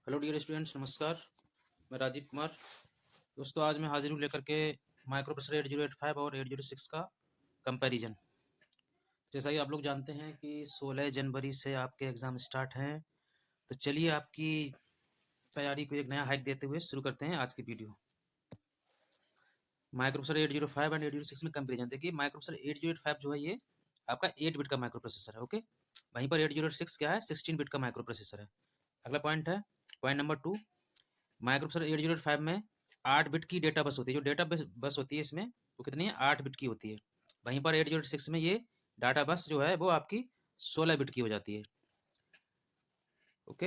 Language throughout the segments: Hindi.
हेलो डियर स्टूडेंट्स, नमस्कार। मैं राजीव कुमार। दोस्तों, आज मैं हाजिर हूँ लेकर के माइक्रो प्रोसेसर 8085 और 806 का कंपैरिजन। जैसा कि आप लोग जानते हैं कि 16 जनवरी से आपके एग्ज़ाम स्टार्ट हैं, तो चलिए आपकी तैयारी को एक नया हाइक देते हुए शुरू करते हैं आज की वीडियो। माइक्रो प्रोसेसर 805 एंड 806 में कंपेरिजन देखिए। माइक्रो प्रोसेसर 8085 जो है ये आपका 8 बिट का माइक्रो प्रोसेसर है, ओके। वहीं पर 806 क्या है, 16 बिट का माइक्रो प्रोसेसर है। अगला पॉइंट है पॉइंट नंबर 2। माइक्रो प्रोसेसर 8085 में 8 बिट की डेटा बस होती है। जो डेटा बस होती है इसमें वो कितनी है, 8 बिट की होती है। वहीं पर 806 में ये डाटा बस जो है वो आपकी 16 बिट की हो जाती है, ओके।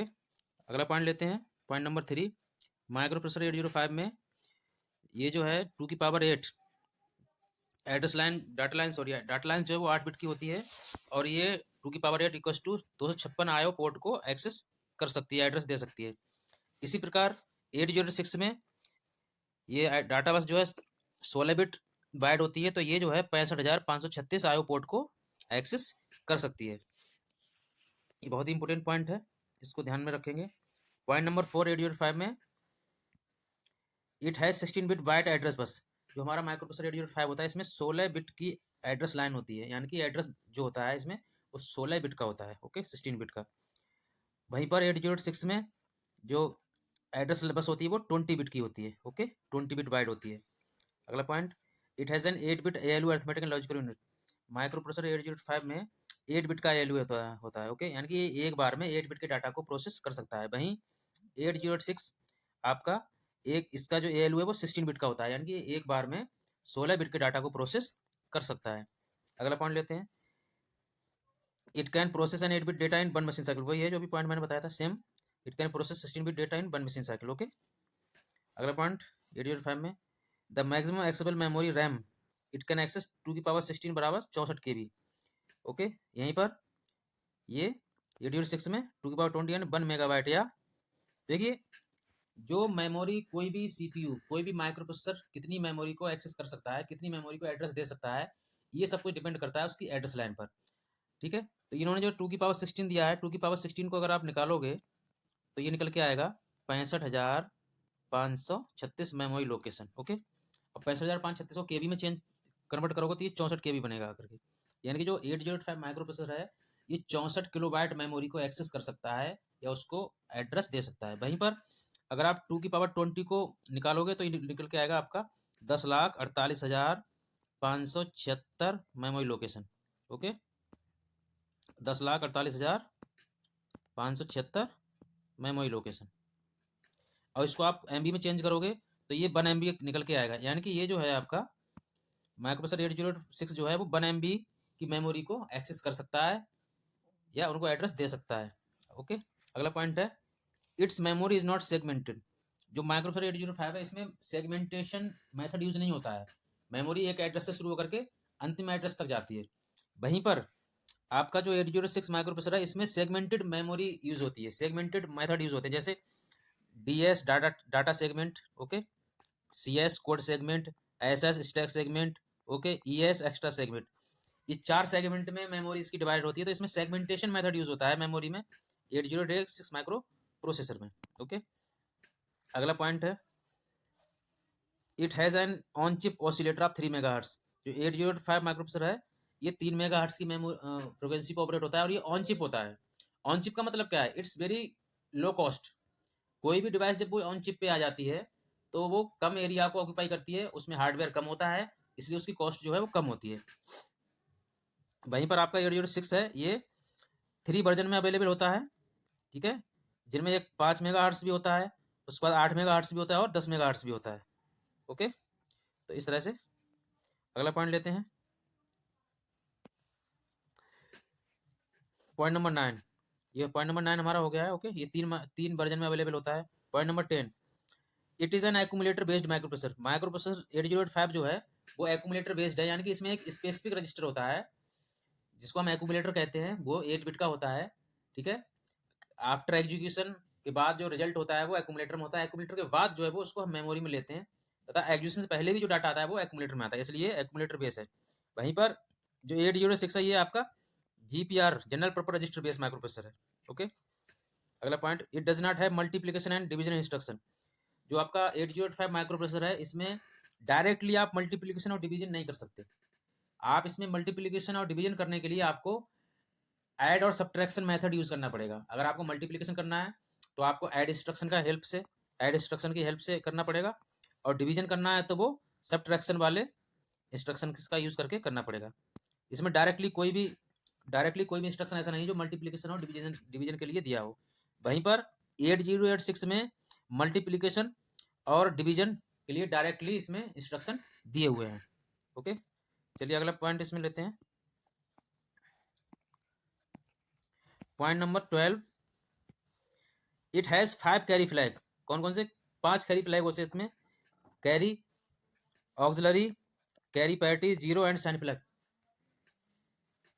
अगला पॉइंट लेते हैं, पॉइंट नंबर 3। माइक्रो प्रोसेसर 805 में ये जो है 2 की power 8 address line, data line जो है वो 8 बिट की होती है, और ये 2 की पावर 8 इक्वस टू 256 आयो पोर्ट को एक्सेस कर सकती है, एड्रेस दे सकती है। इसी प्रकार 806 में ये डाटा बस जो है 16 बिट बाइट होती है, तो ये जो है 65,536 आयो पोर्ट को एक्सेस कर सकती है। ये बहुत ही इंपॉर्टेंट पॉइंट है, इसको ध्यान में रखेंगे। पॉइंट नंबर 4, 805 में इट है 16 बिट बाइट एड्रेस बस। जो हमारा माइक्रो प्रोसेसर 805 होता है, इसमें 16 बिट की एड्रेस लाइन होती है, यानी कि एड्रेस जो होता है इसमें वो 16 बिट का होता है, ओके, 16 बिट का। वहीं पर 806 में जो एड्रेस बस होती है वो 20 बिट की होती है, ओके, 20 बिट बाइट होती है। अगला point, it has an 8 bit ALU arithmetic and logical unit. Micro processor 805 में 8 बिट का ALU होता है, ओके, यानी कि एक बार में 8 बिट के डाटा को प्रोसेस कर सकता है। वहीं 806 आपका एक इसका जो ALU है वो 16 बिट का होता है, यानी कि एक बार में 16 बिट के डाटा को प्रोसेस कर सकता है। अगला पॉइंट लेते हैं, it can process an 8 bit data in one machine cycle. वही है जो भी पॉइंट मैंने बताया था, same. It can process 16 bit data in one machine cycle, okay. अगला पॉइंट 805 में the maximum accessible memory RAM it can access 2 की पावर 16 बराबर 64 KB, ओके। यहीं पर ये 806 में 2 की पावर 20 यानी 1 मेगाबाइट। या देखिए, जो मेमोरी कोई भी CPU, कोई भी माइक्रो प्रोसेसर कितनी मेमोरी को एक्सेस कर सकता है, कितनी मेमोरी को एड्रेस दे सकता है, ये सब कुछ डिपेंड करता है उसकी एड्रेस लाइन पर, ठीक है। तो इन्होंने जो 2 की पावर 16 दिया है, 2 की पावर 16 को अगर आप निकालोगे तो ये निकल के आएगा 65,536 मेमोरी लोकेशन, ओके। और 65,536 को KB में चेंज कन्वर्ट करोगे तो ये 64 KB बनेगा करके। यानी कि जो 805 माइक्रो प्रोसेसर है ये 64 किलोबाइट मेमोरी को एक्सेस कर सकता है या उसको एड्रेस दे सकता है। वहीं पर अगर आप 2 की पावर 20 को निकालोगे तो ये निकल के आएगा आपका 10,48,576 memory location, okay. 10,48,576 memory location. और इसको आप MB में चेंज करोगे तो ये 1 MB निकल के आएगा। यानी कि ये जो है आपका माइक्रो प्रोसेसर 806 जो है वो 1 MB की मेमोरी को एक्सेस कर सकता है या उनको एड्रेस दे सकता है, ओके। अगला पॉइंट है, it's memory is not segmented. जो माइक्रो प्रोसेसर 805 है इसमें सेगमेंटेशन मेथड यूज नहीं होता है। मेमोरी एक एड्रेस से शुरू होकर के अंतिम एड्रेस तक जाती है। वहीं पर आपका जो 806 माइक्रो प्रोसेसर है इसमें सेगमेंटेड मेमोरी यूज होती है, सेगमेंटेड मेथड यूज होते हैं, जैसे DS data segment, okay, CS code segment, SS stack segment, okay, ES extra segment. ये 4 सेगमेंट में मेमोरी इसकी डिवाइड होती है, तो इसमें सेगमेंटेशन मेथड यूज होता है मेमोरी में 806 माइक्रो प्रोसेसर में, ओके। अगला पॉइंट है, it has an on chip oscillator of 3 megahertz. जो 805 माइक्रो प्रोसेसर है ये 3 मेगाहर्ट्ज की फ्रिक्वेंसी पर ऑपरेट होता है और ये ऑन चिप होता है। ऑन चिप का मतलब क्या है, इट्स वेरी लो कॉस्ट। कोई भी डिवाइस जब वो ऑन चिप पे आ जाती है तो वो कम एरिया को ऑक्यूपाई करती है, उसमें हार्डवेयर कम होता है, इसलिए उसकी कॉस्ट जो है वो कम होती है। वहीं पर आपका 806 है ये 3 वर्जन में अवेलेबल होता है, ठीक है, जिनमें एक 5 मेगाहर्ट्ज भी होता है, उसके बाद 8 मेगाहर्ट्ज भी होता है और 10 मेगाहर्ट्ज भी होता है, ओके। तो इस तरह से अगला पॉइंट लेते हैं, पॉइंट नंबर 9। ये पॉइंट नंबर 9 हमारा हो गया है, ओके। ये तीन वर्जन में अवेलेबल होता है। Point number 10, it is an accumulator based micro processor. Micro processor 805 जो है वो एक्यूमुलेटर बेस्ड है, यानी कि इसमें एक स्पेसिफिक रजिस्टर होता है जिसको हम एक्यूमुलेटर कहते हैं, वो 8 बिट का होता है, ठीक है। आफ्टर एग्जीक्यूशन के बाद जो रिजल्ट होता है वो एक्यूमुलेटर में होता है। एक्यूमुलेटर के बाद जो है वो उसको हम मेमोरी में लेते हैं, तथा एग्जीक्यूशन से पहले भी जो डाटा आता है वो एक्यूमुलेटर में आता है, इसलिए एक्यूमुलेटर बेस है। वहीं पर जो 806 है ये आपका GPR general purpose register base micro processor है, ओके। अगला point, it does not have multiplication and division instruction. जो आपका 8085 माइक्रो प्रोसेसर है, इसमें डायरेक्टली आप मल्टीप्लिकेशन और डिवीजन नहीं कर सकते। आप इसमें मल्टीप्लिकेशन और डिवीजन करने के लिए आपको ऐड और सब्ट्रैक्शन मेथड यूज करना पड़ेगा। अगर आपको मल्टीप्लिकेशन करना है तो आपको ऐड इंस्ट्रक्शन का हेल्प से, ऐड इंस्ट्रक्शन की हेल्प से करना पड़ेगा, और डिवीजन करना है तो वो सब्ट्रैक्शन वाले इंस्ट्रक्शन का यूज करके करना पड़ेगा। इसमें डायरेक्टली कोई भी इंस्ट्रक्शन ऐसा नहीं जो मल्टीप्लिकेशन और डिवीजन के लिए दिया हो। वहीं पर 8086 में मल्टीप्लिकेशन और डिवीजन के लिए डायरेक्टली इसमें इंस्ट्रक्शन दिए हुए हैं। ओके, चलिए अगला पॉइंट इसमें लेते हैं। Point number 12, it has 5 carry flag. कौन कौन से 5 कैरी फ्लैग होते हैं इसमें? Carry, auxiliary, carry parity, zero and sign flag.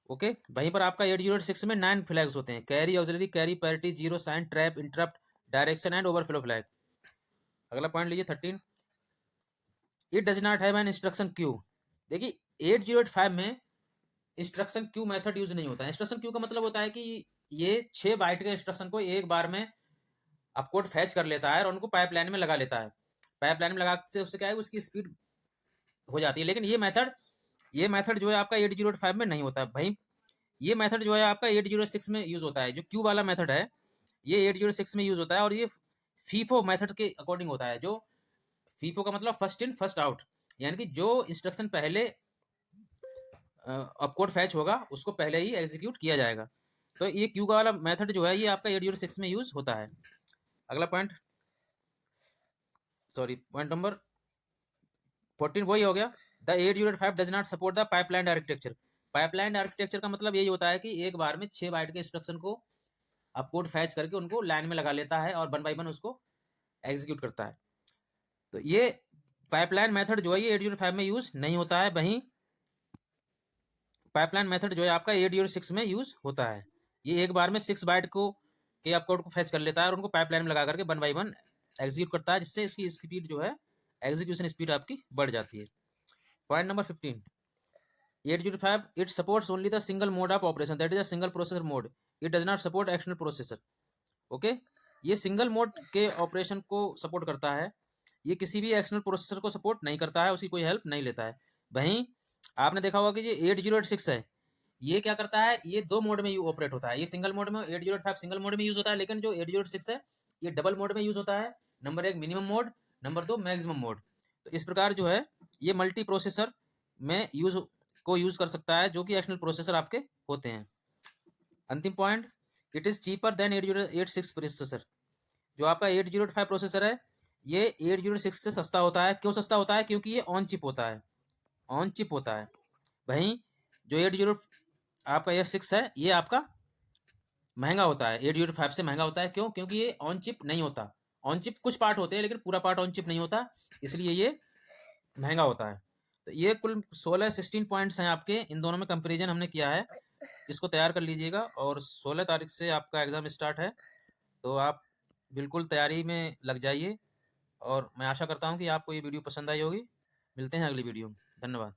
Okay, वहीं पर आपका 8086 में 9 फ्लैग्स होते हैं, carry, auxiliary, carry parity, zero, sign, trap, interrupt, direction and overflow flag. अगला पॉइंट लीजिए 13, it does not have an instruction queue. देखिए 8085 में इंस्ट्रक्शन क्यू मेथड यूज नहीं होता है। इंस्ट्रक्शन क्यू का मतलब होता है कि ये 6 बाइट के इंस्ट्रक्शन को एक बार में अपकोड फैच कर लेता है और उनको पाइपलाइन में लगा लेता है। पाइपलाइन में लगा से उससे क्या है, उसकी स्पीड हो जाती है। लेकिन ये मेथड जो है आपका 8085 में नहीं होता। भाई ये मेथड जो है आपका 8086 में यूज होता है। जो क्यू वाला मेथड है ये 8086 में यूज होता है, और ये फीफो मेथड के अकॉर्डिंग होता है। जो फीफो का मतलब फर्स्ट इन फर्स्ट आउट, यानी कि जो इंस्ट्रक्शन पहले अपकोड फैच होगा उसको पहले ही एग्जीक्यूट किया जाएगा। तो ये क्यू का वाला मेथड जो है ये आपका 8086 में यूज होता है। अगला पॉइंट, पॉइंट नंबर 14 वही हो गया, the 8085 does not support the pipeline architecture. Pipeline architecture का मतलब यही होता है कि एक बार में 6 बाइट के इंस्ट्रक्शन को अपकोड फैच करके उनको लाइन में लगा लेता है और 1 बाय 1 उसको एग्जीक्यूट करता है। तो ये पाइपलाइन मेथड जो है ये 8085 में यूज नहीं होता है। वहीं पाइपलाइन मेथड जो है आपका 8086 में यूज होता है। ये एक बार में 6 बाइट को के अपकोड को फैच कर लेता है और उनको पाइपलाइन में लगा करके 1 बाय 1 एग्जीक्यूट करता है, जिससे इसकी स्पीड जो है, एग्जीक्यूशन स्पीड आपकी बढ़ जाती है। Point number 15, 8085 it supports only the single mode of operation, that is a single processor mode. It does not support external processor. Okay, ये सिंगल मोड के ऑपरेशन को सपोर्ट करता है, ये किसी भी एक्सटर्नल प्रोसेसर को सपोर्ट नहीं करता है, उसकी कोई हेल्प नहीं लेता है। वहीं आपने देखा होगा कि ये 8086 है, ये क्या करता है, ये 2 मोड में ऑपरेट होता है। ये सिंगल मोड में 8085 सिंगल मोड में यूज होता है, लेकिन जो 8086 है ये डबल मोड में यूज होता है। Number 1 minimum mode, number 2 maximum mode. तो इस प्रकार जो है ये मल्टी प्रोसेसर में यूज कर सकता है, जो कि एक्सटर्नल प्रोसेसर आपके होते हैं। अंतिम point, it is cheaper than 8086 processor. जो आपका 8085 प्रोसेसर है ये 8086 से सस्ता होता है। क्यों सस्ता होता है? क्योंकि ये ऑन चिप होता है, ऑन चिप होता है। वहीं जो 80 आपका 86 है ये आपका महंगा होता है, 8085 से महंगा होता है। क्यों? क्योंकि ये ऑन चिप नहीं होता। ऑन चिप कुछ पार्ट होते हैं लेकिन पूरा पार्ट ऑन चिप नहीं होता, इसलिए ये महंगा होता है। तो ये कुल 16 पॉइंट्स हैं आपके, इन दोनों में कंपेरिजन हमने किया है। इसको तैयार कर लीजिएगा, और 16 तारीख से आपका एग्ज़ाम स्टार्ट है, तो आप बिल्कुल तैयारी में लग जाइए। और मैं आशा करता हूँ कि आपको ये वीडियो पसंद आई होगी। मिलते हैं अगली वीडियो में। धन्यवाद।